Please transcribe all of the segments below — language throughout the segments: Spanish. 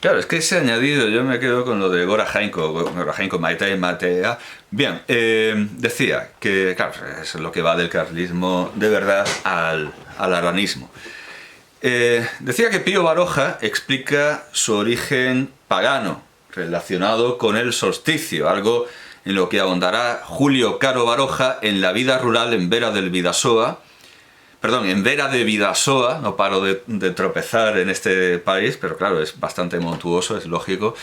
Claro, es que ese añadido, yo me quedo con lo de Gora Jainko, Maite Matea. Bien, decía que, claro, es lo que va del carlismo de verdad al aranismo. Decía que Pío Baroja explica su origen pagano, relacionado con el solsticio, algo en lo que ahondará Julio Caro Baroja en La vida rural en Vera del Vidasoa. Perdón, en Vera de Vidasoa, no paro de tropezar en este país, pero claro, es bastante montuoso, es lógico.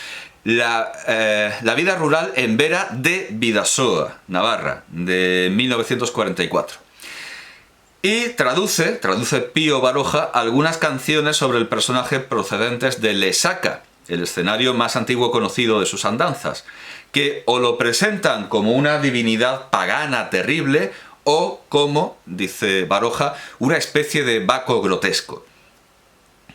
La vida rural en Vera de Vidasoa, Navarra, de 1944. Y traduce Pío Baroja algunas canciones sobre el personaje procedentes de Lesaca, el escenario más antiguo conocido de sus andanzas, que o lo presentan como una divinidad pagana terrible o como, dice Baroja, una especie de Baco grotesco.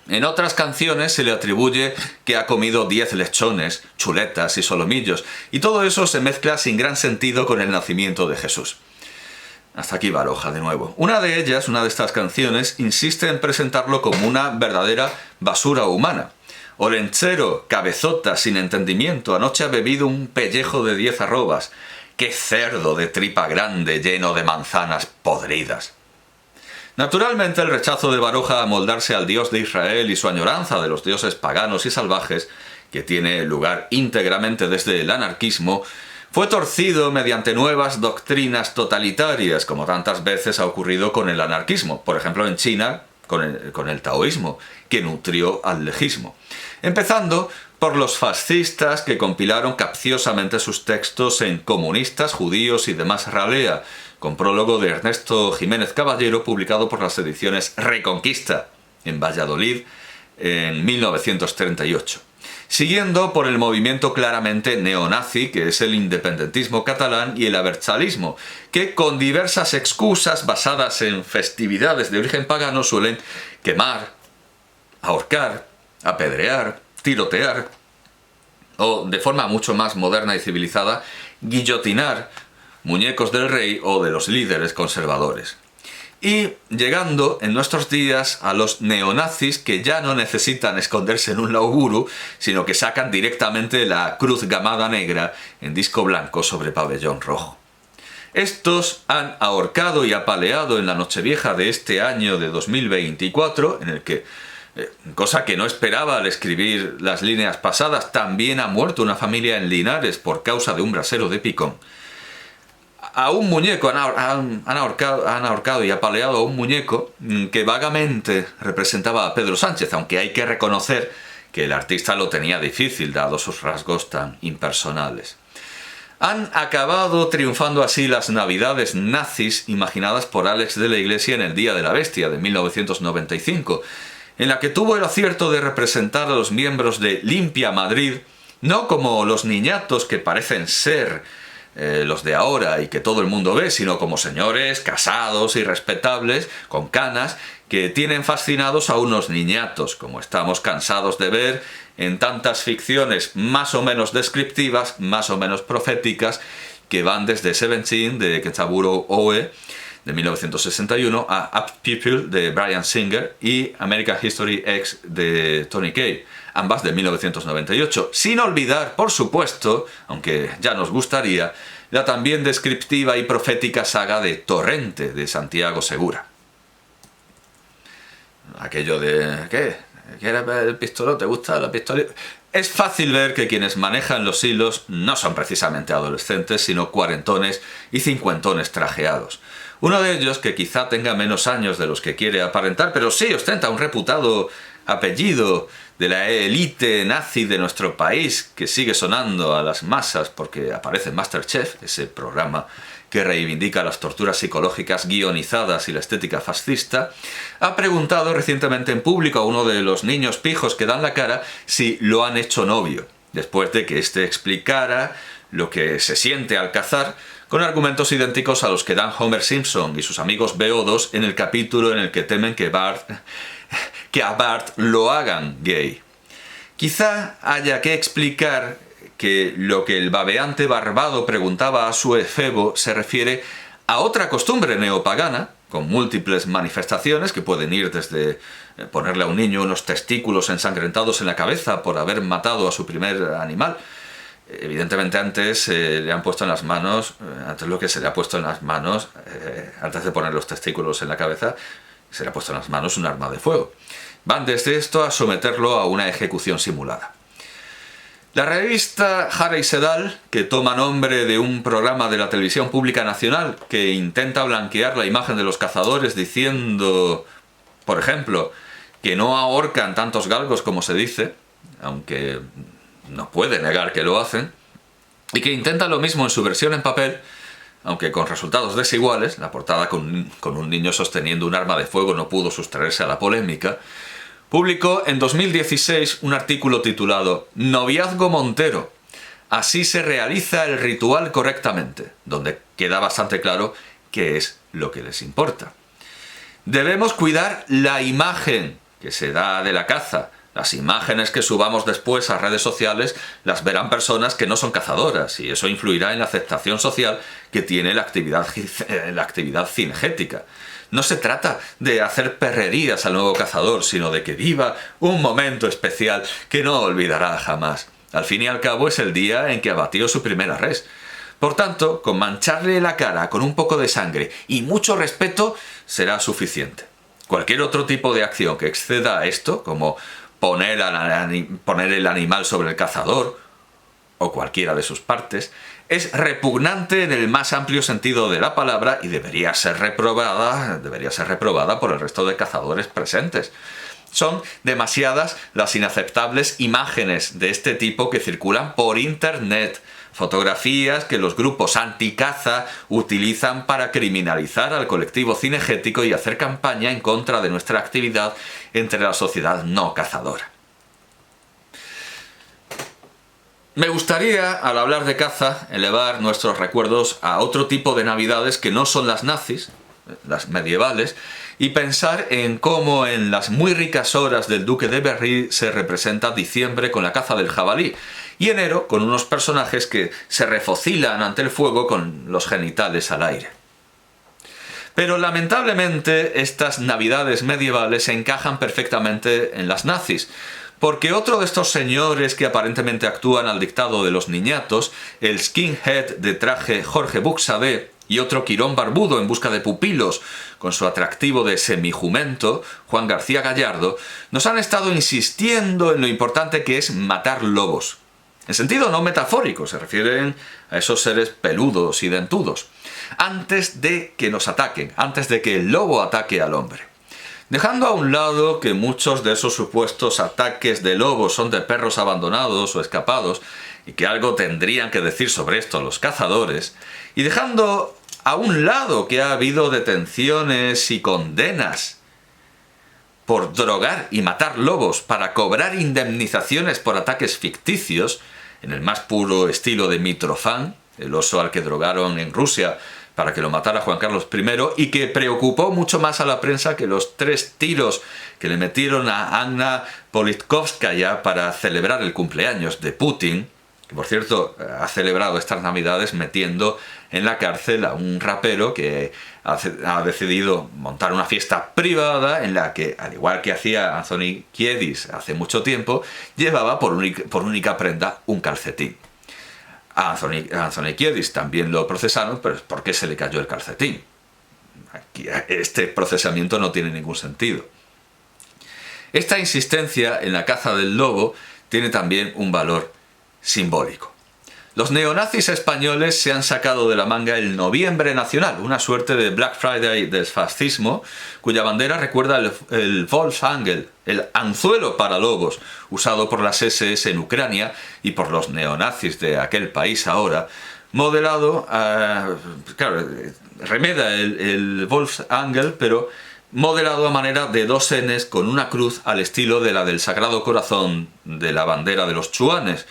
En otras canciones se le atribuye que ha comido 10 lechones, chuletas y solomillos, y todo eso se mezcla sin gran sentido con el nacimiento de Jesús. Hasta aquí Baroja de nuevo. Una de estas canciones, insiste en presentarlo como una verdadera basura humana. Olenchero, cabezota, sin entendimiento, anoche ha bebido un pellejo de 10 arrobas. ¡Qué cerdo de tripa grande lleno de manzanas podridas! Naturalmente, el rechazo de Baroja a moldarse al Dios de Israel y su añoranza de los dioses paganos y salvajes, que tiene lugar íntegramente desde el anarquismo, fue torcido mediante nuevas doctrinas totalitarias, como tantas veces ha ocurrido con el anarquismo, por ejemplo en China con el taoísmo, que nutrió al legismo. Empezando por los fascistas que compilaron capciosamente sus textos en Comunistas, Judíos y demás ralea, con prólogo de Ernesto Jiménez Caballero, publicado por las ediciones Reconquista, en Valladolid, en 1938. Siguiendo por el movimiento claramente neonazi, que es el independentismo catalán, y el abertzalismo, que con diversas excusas basadas en festividades de origen pagano suelen quemar, ahorcar, apedrear, tirotear, o de forma mucho más moderna y civilizada, guillotinar muñecos del rey o de los líderes conservadores. Y llegando en nuestros días a los neonazis, que ya no necesitan esconderse en un lauguru, sino que sacan directamente la cruz gamada negra en disco blanco sobre pabellón rojo. Estos han ahorcado y apaleado en la Nochevieja de este año de 2024, en el que, cosa que no esperaba al escribir las líneas pasadas, también ha muerto una familia en Linares por causa de un brasero de picón. A un muñeco, han ahorcado y apaleado a un muñeco que vagamente representaba a Pedro Sánchez, aunque hay que reconocer que el artista lo tenía difícil, dado sus rasgos tan impersonales. Han acabado triunfando así las navidades nazis imaginadas por Alex de la Iglesia en El Día de la Bestia, de 1995, en la que tuvo el acierto de representar a los miembros de Limpia Madrid, no como los niñatos que parecen ser los de ahora y que todo el mundo ve, sino como señores casados y respetables, con canas, que tienen fascinados a unos niñatos, como estamos cansados de ver en tantas ficciones más o menos descriptivas, más o menos proféticas, que van desde Seventeen de Kenzaburo Oe, de 1961, a Apt People de Bryan Singer y American History X de Tony Kaye, ambas de 1998, sin olvidar, por supuesto, aunque ya nos gustaría, la también descriptiva y profética saga de Torrente de Santiago Segura. Aquello de... ¿qué? ¿Quieres ver el pistolón? ¿Te gusta la pistola? Es fácil ver que quienes manejan los hilos no son precisamente adolescentes, sino cuarentones y cincuentones trajeados. Uno de ellos, que quizá tenga menos años de los que quiere aparentar, pero sí ostenta un reputado apellido de la élite nazi de nuestro país, que sigue sonando a las masas porque aparece en MasterChef, ese programa que reivindica las torturas psicológicas guionizadas y la estética fascista, ha preguntado recientemente en público a uno de los niños pijos que dan la cara si lo han hecho novio, después de que éste explicara lo que se siente al cazar, con argumentos idénticos a los que dan Homer Simpson y sus amigos beodos en el capítulo en el que temen que a Bart lo hagan gay. Quizá haya que explicar que lo que el babeante barbado preguntaba a su efebo se refiere a otra costumbre neopagana, con múltiples manifestaciones que pueden ir desde ponerle a un niño unos testículos ensangrentados en la cabeza por haber matado a su primer animal. Evidentemente antes le han puesto en las manos, antes lo que se le ha puesto en las manos, antes de poner los testículos en la cabeza, se le ha puesto en las manos un arma de fuego. Van desde esto a someterlo a una ejecución simulada. La revista Hara y Sedal, que toma nombre de un programa de la televisión pública nacional que intenta blanquear la imagen de los cazadores diciendo, por ejemplo, que no ahorcan tantos galgos como se dice, aunque no puede negar que lo hacen, y que intenta lo mismo en su versión en papel, aunque con resultados desiguales. La portada con un niño sosteniendo un arma de fuego no pudo sustraerse a la polémica. Publicó en 2016 un artículo titulado «Noviazgo Montero. Así se realiza el ritual correctamente», donde queda bastante claro qué es lo que les importa. Debemos cuidar la imagen que se da de la caza. Las imágenes que subamos después a redes sociales las verán personas que no son cazadoras, y eso influirá en la aceptación social que tiene la actividad cinegética. No se trata de hacer perrerías al nuevo cazador, sino de que viva un momento especial que no olvidará jamás. Al fin y al cabo es el día en que abatió su primera res. Por tanto, con mancharle la cara con un poco de sangre y mucho respeto será suficiente. Cualquier otro tipo de acción que exceda a esto, como poner el animal sobre el cazador o cualquiera de sus partes, es repugnante en el más amplio sentido de la palabra y debería ser reprobada por el resto de cazadores presentes. Son demasiadas las inaceptables imágenes de este tipo que circulan por internet, fotografías que los grupos anticaza utilizan para criminalizar al colectivo cinegético y hacer campaña en contra de nuestra actividad entre la sociedad no cazadora. Me gustaría, al hablar de caza, elevar nuestros recuerdos a otro tipo de navidades que no son las nazis, las medievales, y pensar en cómo en las muy ricas horas del Duque de Berry se representa diciembre con la caza del jabalí, y enero con unos personajes que se refocilan ante el fuego con los genitales al aire. Pero lamentablemente estas navidades medievales se encajan perfectamente en las nazis, porque otro de estos señores que aparentemente actúan al dictado de los niñatos, el skinhead de traje Jorge Buxadé y otro Quirón barbudo en busca de pupilos con su atractivo de semijumento, Juan García Gallardo, nos han estado insistiendo en lo importante que es matar lobos. En sentido no metafórico, se refieren a esos seres peludos y dentudos, antes de que nos ataquen, antes de que el lobo ataque al hombre. Dejando a un lado que muchos de esos supuestos ataques de lobos son de perros abandonados o escapados, y que algo tendrían que decir sobre esto los cazadores, y dejando a un lado que ha habido detenciones y condenas por drogar y matar lobos para cobrar indemnizaciones por ataques ficticios, en el más puro estilo de Mitrofán, el oso al que drogaron en Rusia para que lo matara Juan Carlos I, y que preocupó mucho más a la prensa que los 3 tiros que le metieron a Anna Politkovskaya para celebrar el cumpleaños de Putin, que por cierto ha celebrado estas navidades metiendo en la cárcel a un rapero que ha decidido montar una fiesta privada en la que, al igual que hacía Anthony Kiedis hace mucho tiempo, llevaba por única prenda un calcetín. A Anthony Kiedis también lo procesaron, pero ¿por qué se le cayó el calcetín? Aquí, este procesamiento no tiene ningún sentido. Esta insistencia en la caza del lobo tiene también un valor simbólico. Los neonazis españoles se han sacado de la manga el Noviembre Nacional, una suerte de Black Friday del fascismo, cuya bandera recuerda el Wolfsangel, el anzuelo para lobos, usado por las SS en Ucrania y por los neonazis de aquel país ahora, modelado, remeda el Wolfsangel, pero modelado a manera de 2 Ns con una cruz al estilo de la del Sagrado Corazón de la bandera de los chuanes,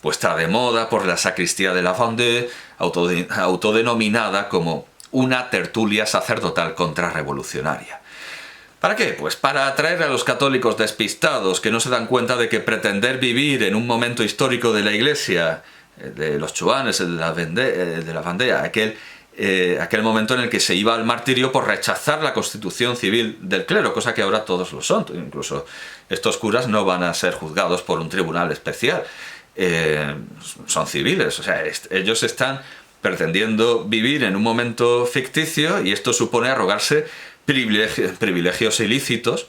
puesta de moda por la sacristía de la Vendée, autodenominada como una tertulia sacerdotal contrarrevolucionaria. ¿Para qué? Pues para atraer a los católicos despistados que no se dan cuenta de que pretender vivir en un momento histórico de la Iglesia, de los chuanes, de la Vendée, aquel aquel momento en el que se iba al martirio por rechazar la constitución civil del clero, cosa que ahora todos lo son. Incluso estos curas no van a ser juzgados por un tribunal especial, son civiles, o sea, ellos están pretendiendo vivir en un momento ficticio y esto supone arrogarse privilegios ilícitos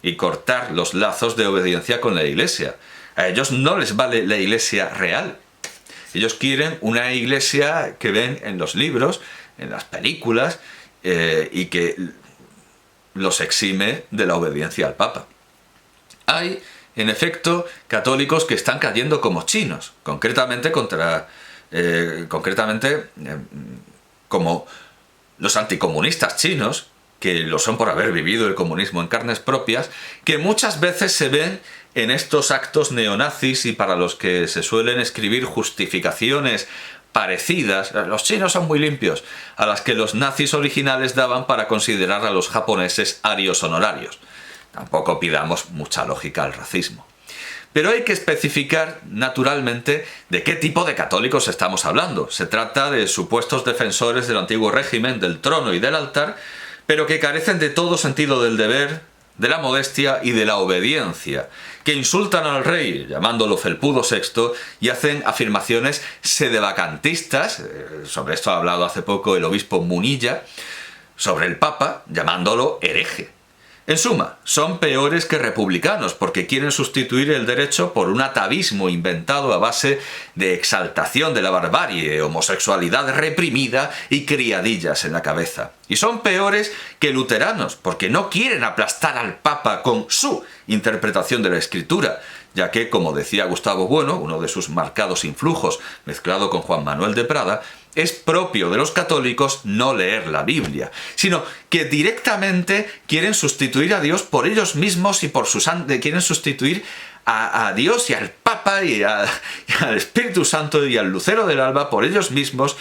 y cortar los lazos de obediencia con la Iglesia. A ellos no les vale la Iglesia real. Ellos quieren una iglesia que ven en los libros, en las películas, y que los exime de la obediencia al Papa. Hay, en efecto, católicos que están cayendo como chinos, concretamente como los anticomunistas chinos, que lo son por haber vivido el comunismo en carnes propias, que muchas veces se ven en estos actos neonazis y para los que se suelen escribir justificaciones parecidas, los chinos son muy limpios, a las que los nazis originales daban para considerar a los japoneses arios honorarios. Tampoco pidamos mucha lógica al racismo. Pero hay que especificar, naturalmente, de qué tipo de católicos estamos hablando. Se trata de supuestos defensores del antiguo régimen, del trono y del altar, pero que carecen de todo sentido del deber, de la modestia y de la obediencia, que insultan al rey, llamándolo felpudo sexto, y hacen afirmaciones sedevacantistas, sobre esto ha hablado hace poco el obispo Munilla, sobre el Papa, llamándolo hereje. En suma, son peores que republicanos, porque quieren sustituir el derecho por un atavismo inventado a base de exaltación de la barbarie, homosexualidad reprimida y criadillas en la cabeza. Y son peores que luteranos, porque no quieren aplastar al Papa con su interpretación de la Escritura, ya que, como decía Gustavo Bueno, uno de sus marcados influjos, mezclado con Juan Manuel de Prada, es propio de los católicos no leer la Biblia, sino que directamente quieren sustituir a Dios por ellos mismos y por quieren sustituir a Dios y al Papa y al Espíritu Santo y al Lucero del Alba por ellos mismos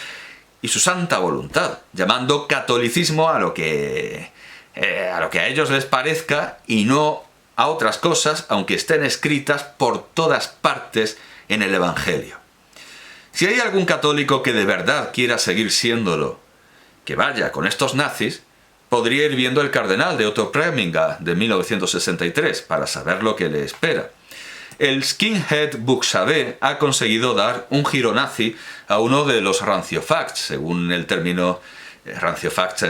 y su santa voluntad, llamando catolicismo a lo que a ellos les parezca y no a otras cosas, aunque estén escritas por todas partes en el Evangelio. Si hay algún católico que de verdad quiera seguir siéndolo, que vaya con estos nazis, podría ir viendo El Cardenal de Otto Preminger de 1963 para saber lo que le espera. El skinhead Buxadé ha conseguido dar un giro nazi a uno de los ranciofacts, según el término ranciofact,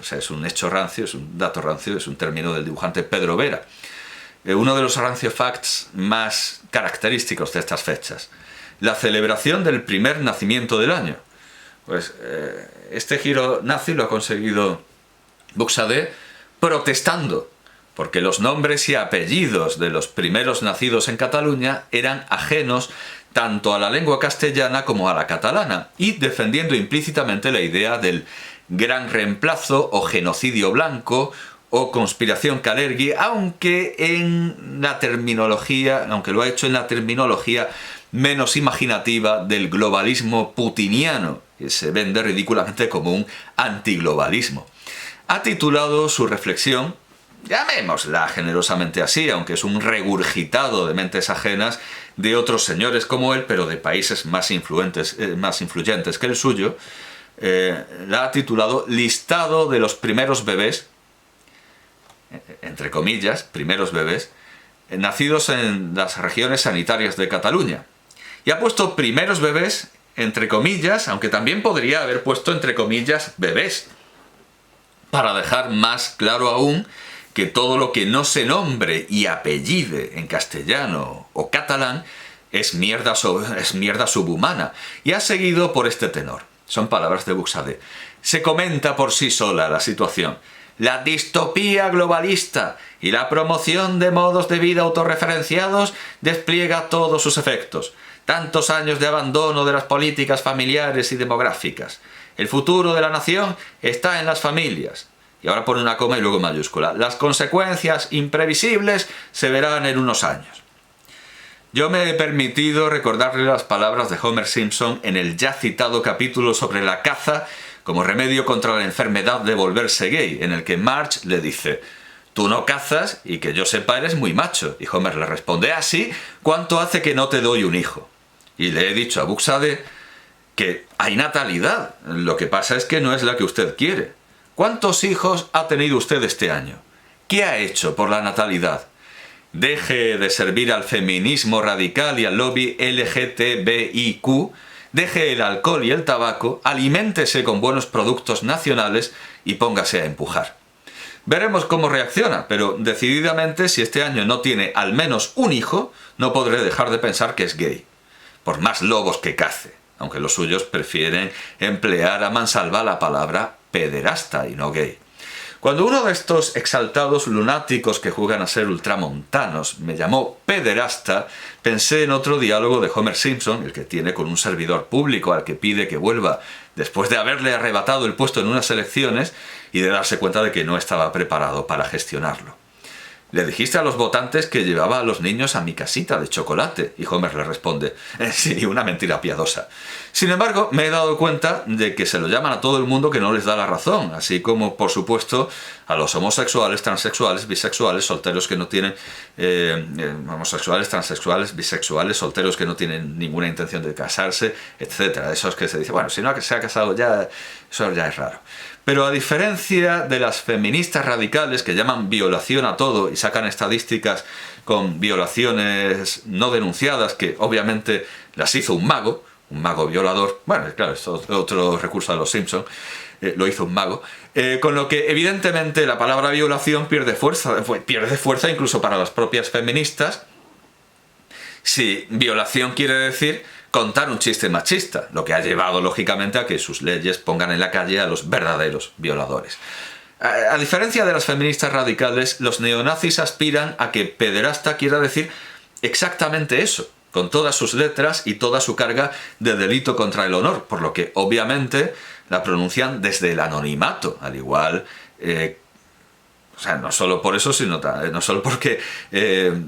o sea, es un hecho rancio, es un dato rancio, es un término del dibujante Pedro Vera. Uno de los ranciofacts más característicos de estas fechas. La celebración del primer nacimiento del año. Pues este giro nazi lo ha conseguido Buxadé protestando, porque los nombres y apellidos de los primeros nacidos en Cataluña eran ajenos tanto a la lengua castellana como a la catalana, y defendiendo implícitamente la idea del gran reemplazo o genocidio blanco o conspiración Kalergi, aunque lo ha hecho en la terminología menos imaginativa del globalismo putiniano, que se vende ridículamente como un antiglobalismo. Ha titulado su reflexión, llamémosla generosamente así, aunque es un regurgitado de mentes ajenas de otros señores como él, pero de países más influyentes que el suyo, la ha titulado Listado de los primeros bebés, entre comillas, primeros bebés, nacidos en las regiones sanitarias de Cataluña. Y ha puesto primeros bebés, entre comillas, aunque también podría haber puesto entre comillas bebés, para dejar más claro aún que todo lo que no se nombre y apellide en castellano o catalán es mierda subhumana. Y ha seguido por este tenor. Son palabras de Buxadé. Se comenta por sí sola la situación. La distopía globalista y la promoción de modos de vida autorreferenciados despliega todos sus efectos. Tantos años de abandono de las políticas familiares y demográficas. El futuro de la nación está en las familias. Y ahora pone una coma y luego mayúscula. Las consecuencias imprevisibles se verán en unos años. Yo me he permitido recordarle las palabras de Homer Simpson en el ya citado capítulo sobre la caza como remedio contra la enfermedad de volverse gay, en el que Marge le dice: tú no cazas y que yo sepa eres muy macho. Y Homer le responde: así, ¿cuánto hace que no te doy un hijo? Y le he dicho a Buxadé que hay natalidad. Lo que pasa es que no es la que usted quiere. ¿Cuántos hijos ha tenido usted este año? ¿Qué ha hecho por la natalidad? Deje de servir al feminismo radical y al lobby LGTBIQ, deje el alcohol y el tabaco, aliméntese con buenos productos nacionales y póngase a empujar. Veremos cómo reacciona, pero decididamente si este año no tiene al menos un hijo, no podré dejar de pensar que es gay, por más lobos que cace, aunque los suyos prefieren emplear a mansalva la palabra pederasta y no gay. Cuando uno de estos exaltados lunáticos que juegan a ser ultramontanos me llamó pederasta, pensé en otro diálogo de Homer Simpson, el que tiene con un servidor público al que pide que vuelva después de haberle arrebatado el puesto en unas elecciones y de darse cuenta de que no estaba preparado para gestionarlo. Le dijiste a los votantes que llevaba a los niños a mi casita de chocolate, y Homer le responde, sí, una mentira piadosa. Sin embargo, me he dado cuenta de que se lo llaman a todo el mundo que no les da la razón, así como, por supuesto, a los homosexuales, transexuales, bisexuales, solteros que no tienen... homosexuales, transexuales, bisexuales, solteros que no tienen ninguna intención de casarse, etc. Esos que se dice, bueno, si no se ha casado ya, eso ya es raro. Pero a diferencia de las feministas radicales que llaman violación a todo y sacan estadísticas con violaciones no denunciadas, que obviamente las hizo un mago violador, bueno, claro, esto es otro recurso de los Simpson, lo hizo un mago, con lo que evidentemente la palabra violación pierde fuerza incluso para las propias feministas, si violación quiere decir contar un chiste machista, lo que ha llevado lógicamente a que sus leyes pongan en la calle a los verdaderos violadores. A diferencia de las feministas radicales, los neonazis aspiran a que pederasta quiera decir exactamente eso, con todas sus letras y toda su carga de delito contra el honor, por lo que obviamente la pronuncian desde el anonimato, al igual... O sea, no solo por eso, no solo porque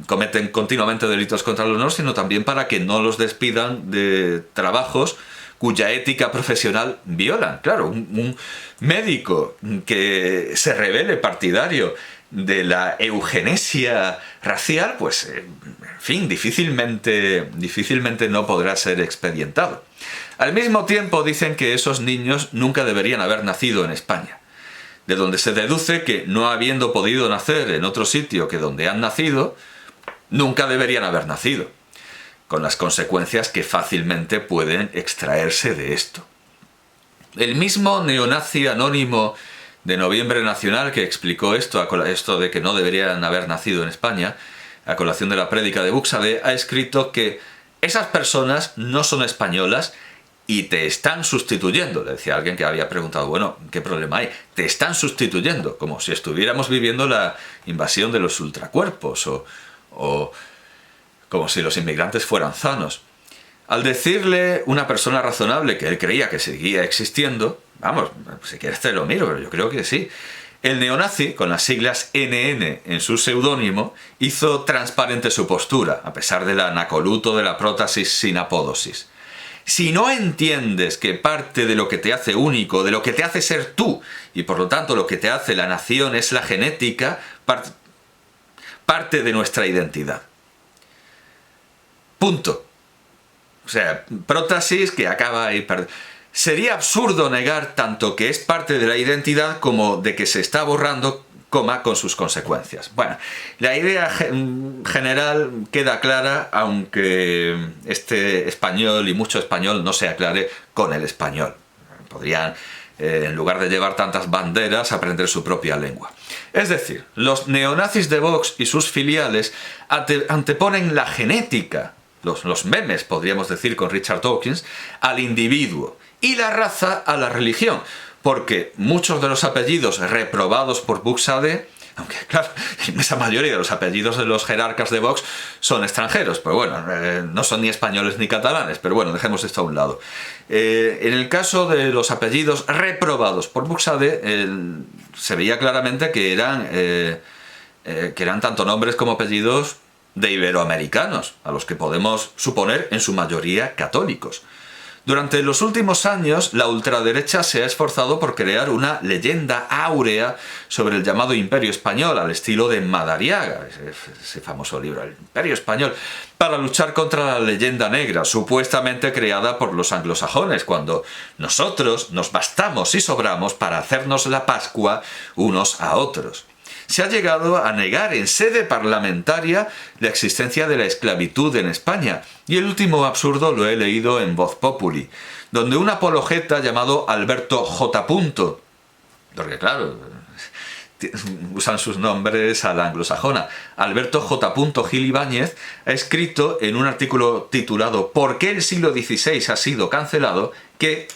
cometen continuamente delitos contra el honor, sino también para que no los despidan de trabajos cuya ética profesional violan. Claro, un médico que se revele partidario de la eugenesia racial, pues, en fin, difícilmente no podrá ser expedientado. Al mismo tiempo dicen que esos niños nunca deberían haber nacido en España, de donde se deduce que, no habiendo podido nacer en otro sitio que donde han nacido, nunca deberían haber nacido, con las consecuencias que fácilmente pueden extraerse de esto. El mismo neonazi anónimo de Noviembre Nacional que explicó esto de que no deberían haber nacido en España, a colación de la prédica de Buxade, ha escrito que esas personas no son españolas y te están sustituyendo. Le decía a alguien que había preguntado, bueno, ¿qué problema hay? Te están sustituyendo, como si estuviéramos viviendo la invasión de los ultracuerpos o como si los inmigrantes fueran zanos. Al decirle una persona razonable que él creía que seguía existiendo, vamos, si quieres te lo miro, pero yo creo que sí, el neonazi, con las siglas NN en su seudónimo, hizo transparente su postura, a pesar del anacoluto de la prótesis sin apódosis. Si no entiendes que parte de lo que te hace único, de lo que te hace ser tú, y por lo tanto lo que te hace la nación es la genética, parte de nuestra identidad. Punto. O sea, prótesis que acaba ahí. Sería absurdo negar tanto que es parte de la identidad como de que se está borrando, con sus consecuencias. Bueno, la idea general queda clara, aunque este español y mucho español no se aclare con el español. Podrían, en lugar de llevar tantas banderas, aprender su propia lengua. Es decir, los neonazis de Vox y sus filiales anteponen la genética, los memes, podríamos decir con Richard Dawkins, al individuo y la raza a la religión, porque muchos de los apellidos reprobados por Buxade, aunque claro, la inmensa mayoría de los apellidos de los jerarcas de Vox son extranjeros, pero bueno, no son ni españoles ni catalanes, pero bueno, dejemos esto a un lado. En el caso de los apellidos reprobados por Buxade, se veía claramente que eran tanto nombres como apellidos de iberoamericanos, a los que podemos suponer en su mayoría católicos. Durante los últimos años, la ultraderecha se ha esforzado por crear una leyenda áurea sobre el llamado Imperio Español, al estilo de Madariaga, ese famoso libro, El Imperio Español, para luchar contra la leyenda negra, supuestamente creada por los anglosajones, cuando nosotros nos bastamos y sobramos para hacernos la Pascua unos a otros. Se ha llegado a negar en sede parlamentaria la existencia de la esclavitud en España, y el último absurdo lo he leído en Voz Populi, donde un apologeta llamado Alberto J. Porque claro, usan sus nombres a la anglosajona, Alberto J. Gil Ibáñez, ha escrito en un artículo titulado ¿Por qué el siglo XVI ha sido cancelado?, que,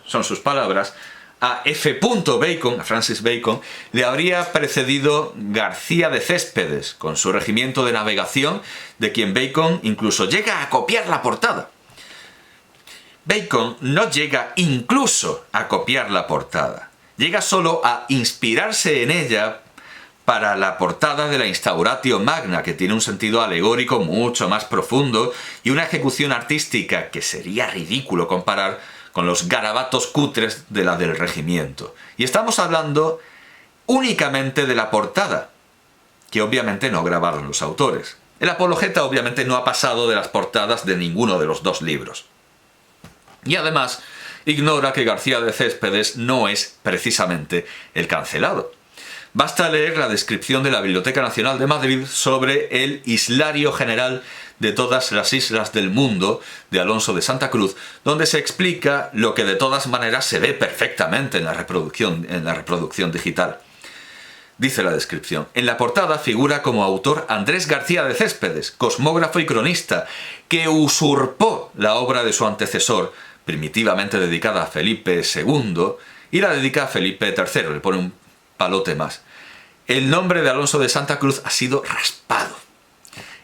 son sus palabras, a F. Bacon, a Francis Bacon, le habría precedido García de Céspedes, con su regimiento de navegación, de quien Bacon incluso llega a copiar la portada. Bacon no llega incluso a copiar la portada, llega solo a inspirarse en ella para la portada de la Instauratio Magna, que tiene un sentido alegórico mucho más profundo y una ejecución artística que sería ridículo comparar con los garabatos cutres de la del regimiento. Y estamos hablando únicamente de la portada, que obviamente no grabaron los autores. El apologeta obviamente no ha pasado de las portadas de ninguno de los dos libros. Y además ignora que García de Céspedes no es precisamente el cancelado. Basta leer la descripción de la Biblioteca Nacional de Madrid sobre el Islario General de todas las islas del mundo de Alonso de Santa Cruz, donde se explica lo que de todas maneras se ve perfectamente en la reproducción digital. Dice la descripción: en la portada figura como autor Andrés García de Céspedes, cosmógrafo y cronista, que usurpó la obra de su antecesor, primitivamente dedicada a Felipe II, y la dedica a Felipe III, le pone un palote más. El nombre de Alonso de Santa Cruz ha sido raspado.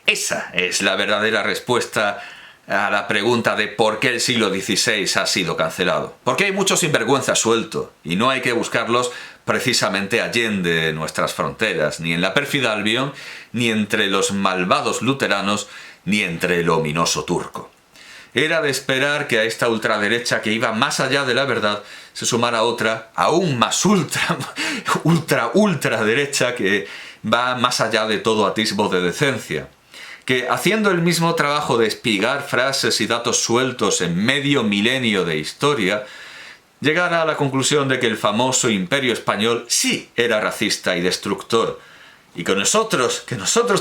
Esa es la verdadera respuesta a la pregunta de por qué el siglo XVI ha sido cancelado. Porque hay mucho sinvergüenza suelto, y no hay que buscarlos precisamente allende nuestras fronteras, ni en la pérfida Albión, ni entre los malvados luteranos, ni entre el ominoso turco. Era de esperar que a esta ultraderecha que iba más allá de la verdad se sumara otra, aún más ultraderecha, que va más allá de todo atisbo de decencia, que haciendo el mismo trabajo de espigar frases y datos sueltos en medio milenio de historia, llegara a la conclusión de que el famoso Imperio Español sí era racista y destructor, y que nosotros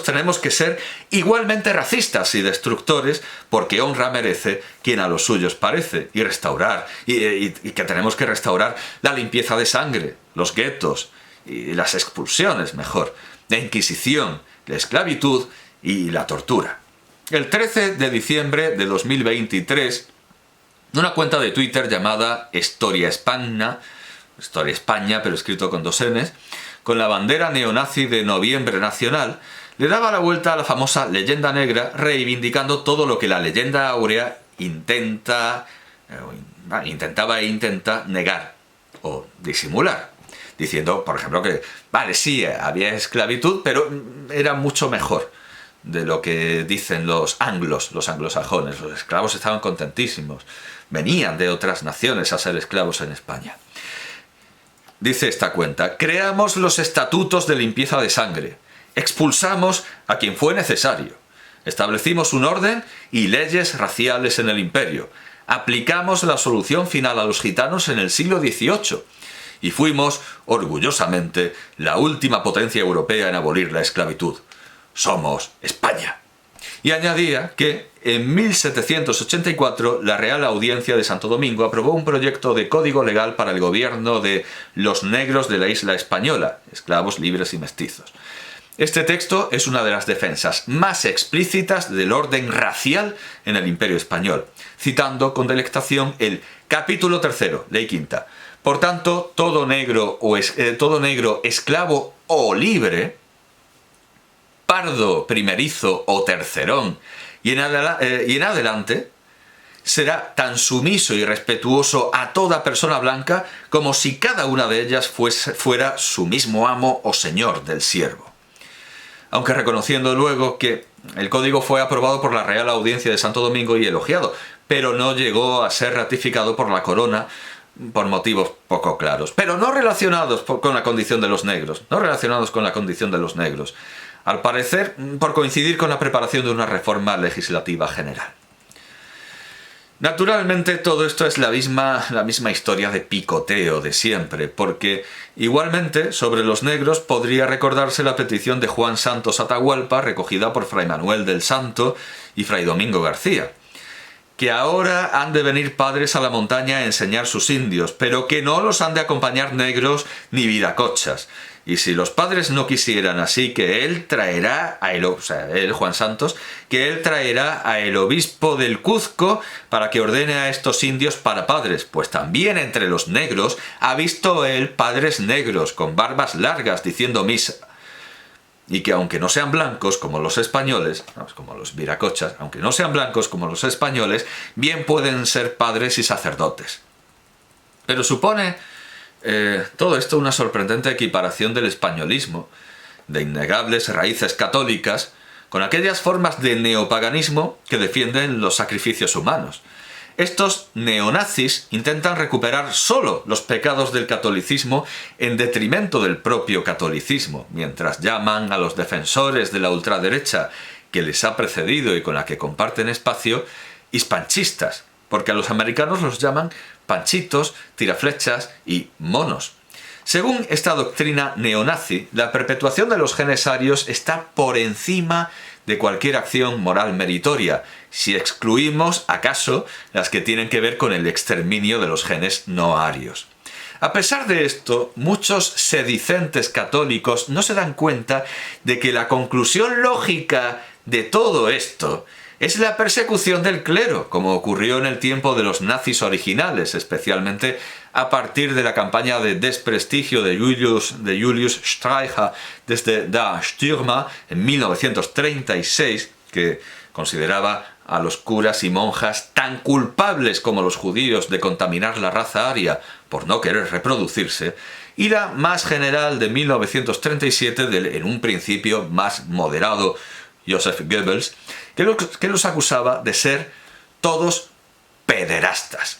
tenemos que ser igualmente racistas y destructores, porque honra merece quien a los suyos parece, y restaurar, y que tenemos que restaurar la limpieza de sangre, los guetos, y las expulsiones, mejor, la Inquisición, la esclavitud y la tortura. El 13 de diciembre de 2023, una cuenta de Twitter llamada Historia España, pero escrito con 2 N's, con la bandera neonazi de Noviembre Nacional, le daba la vuelta a la famosa leyenda negra, reivindicando todo lo que la leyenda áurea intentaba e intenta negar o disimular, diciendo, por ejemplo, que, vale, sí, había esclavitud, pero era mucho mejor de lo que dicen los anglosajones. Los esclavos estaban contentísimos, venían de otras naciones a ser esclavos en España. Dice esta cuenta: creamos los estatutos de limpieza de sangre, expulsamos a quien fue necesario, establecimos un orden y leyes raciales en el imperio, aplicamos la solución final a los gitanos en el siglo XVIII y fuimos, orgullosamente, la última potencia europea en abolir la esclavitud. Somos España. Y añadía que en 1784 la Real Audiencia de Santo Domingo aprobó un proyecto de código legal para el gobierno de los negros de la isla española, esclavos libres y mestizos. Este texto es una de las defensas más explícitas del orden racial en el Imperio Español, citando con delectación el capítulo 3, ley quinta. Por tanto, todo negro, esclavo o libre, pardo, primerizo o tercerón, y en adelante, será tan sumiso y respetuoso a toda persona blanca como si cada una de ellas fuera su mismo amo o señor del siervo. Aunque reconociendo luego que El código fue aprobado por la Real Audiencia de Santo Domingo y elogiado, pero no llegó a ser ratificado por la corona por motivos poco claros, pero no relacionados con la condición de los negros, al parecer por coincidir con la preparación de una reforma legislativa general. Naturalmente todo esto es la misma historia de picoteo de siempre, porque igualmente sobre los negros podría recordarse la petición de Juan Santos Atahualpa recogida por Fray Manuel del Santo y Fray Domingo García, que ahora han de venir padres a la montaña a enseñar sus indios, pero que no los han de acompañar negros ni viracochas. Y si los padres no quisieran así, que él traerá Juan Santos, que él traerá a el obispo del Cuzco para que ordene a estos indios para padres, pues también entre los negros ha visto él padres negros con barbas largas diciendo misa. Y que aunque no sean blancos como los españoles, como los viracochas, aunque no sean blancos como los españoles, bien pueden ser padres y sacerdotes. Pero supone todo esto una sorprendente equiparación del españolismo, de innegables raíces católicas, con aquellas formas de neopaganismo que defienden los sacrificios humanos. Estos neonazis intentan recuperar solo los pecados del catolicismo en detrimento del propio catolicismo, mientras llaman a los defensores de la ultraderecha que les ha precedido y con la que comparten espacio, hispanchistas, porque a los americanos los llaman panchitos, tiraflechas y monos. Según esta doctrina neonazi, la perpetuación de los genes arios está por encima de cualquier acción moral meritoria, si excluimos, acaso, las que tienen que ver con el exterminio de los genes no arios. A pesar de esto, muchos sedicentes católicos no se dan cuenta de que la conclusión lógica de todo esto es la persecución del clero, como ocurrió en el tiempo de los nazis originales, especialmente a partir de la campaña de desprestigio de Julius Streicher desde Der Stürmer en 1936, que consideraba a los curas y monjas tan culpables como los judíos de contaminar la raza aria por no querer reproducirse, y la más general de 1937 del en un principio más moderado Joseph Goebbels, que los acusaba de ser todos pederastas.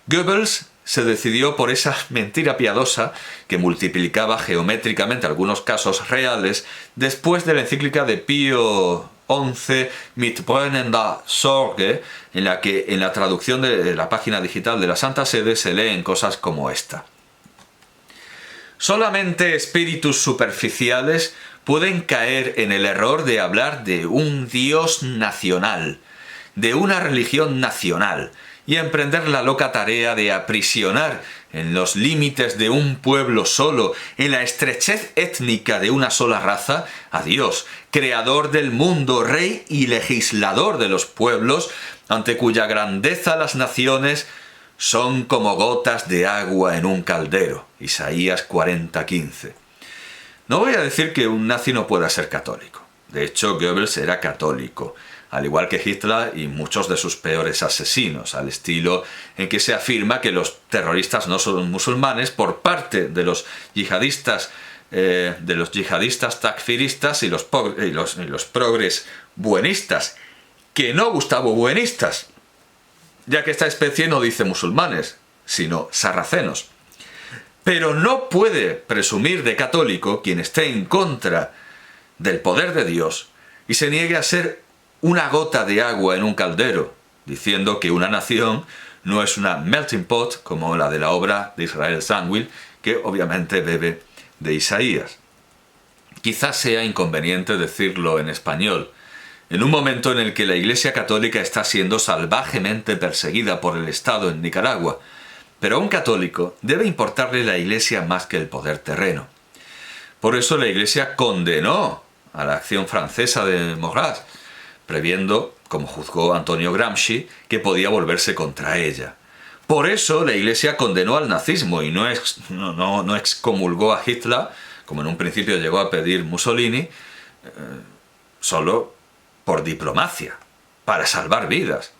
Goebbels se decidió por esa mentira piadosa que multiplicaba geométricamente algunos casos reales después de la encíclica de Pío XI Mit brennender Sorge, en la que en la traducción de la página digital de la Santa Sede se leen cosas como esta. Solamente espíritus superficiales pueden caer en el error de hablar de un Dios nacional, de una religión nacional, y emprender la loca tarea de aprisionar en los límites de un pueblo solo, en la estrechez étnica de una sola raza, a Dios, creador del mundo, rey y legislador de los pueblos, ante cuya grandeza las naciones son como gotas de agua en un caldero. Isaías 40:15. No voy a decir que un nazi no pueda ser católico. De hecho, Goebbels era católico, al igual que Hitler y muchos de sus peores asesinos, al estilo en que se afirma que los terroristas no son musulmanes por parte de los yihadistas takfiristas y los progres buenistas, que no Gustavo buenistas, ya que esta especie no dice musulmanes, sino sarracenos. Pero no puede presumir de católico quien esté en contra del poder de Dios y se niegue a ser una gota de agua en un caldero, diciendo que una nación no es una melting pot como la de la obra de Israel Zangwill, que obviamente bebe de Isaías. Quizás sea inconveniente decirlo en español, en un momento en el que la Iglesia Católica está siendo salvajemente perseguida por el Estado en Nicaragua, pero a un católico debe importarle la Iglesia más que el poder terreno. Por eso la Iglesia condenó a la acción francesa de Maurras, previendo, como juzgó Antonio Gramsci, que podía volverse contra ella. Por eso la Iglesia condenó al nazismo y no excomulgó a Hitler, como en un principio llegó a pedir Mussolini, solo por diplomacia, para salvar vidas.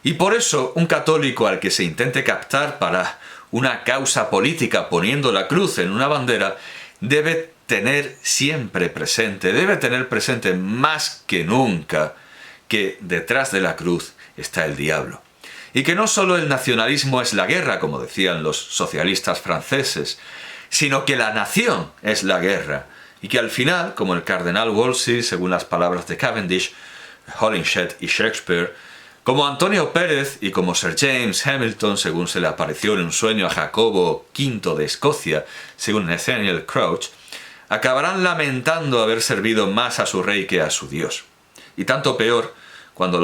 Y por eso un católico al que se intente captar para una causa política poniendo la cruz en una bandera debe tener siempre presente, debe tener presente más que nunca, que detrás de la cruz está el diablo. Y que no solo el nacionalismo es la guerra, como decían los socialistas franceses, sino que la nación es la guerra. Y que al final, como el cardenal Wolsey, según las palabras de Cavendish, Holinshed y Shakespeare, como Antonio Pérez y como Sir James Hamilton, según se le apareció en un sueño a Jacobo V de Escocia, según Nathaniel Crouch, acabarán lamentando haber servido más a su rey que a su Dios. Y tanto peor cuando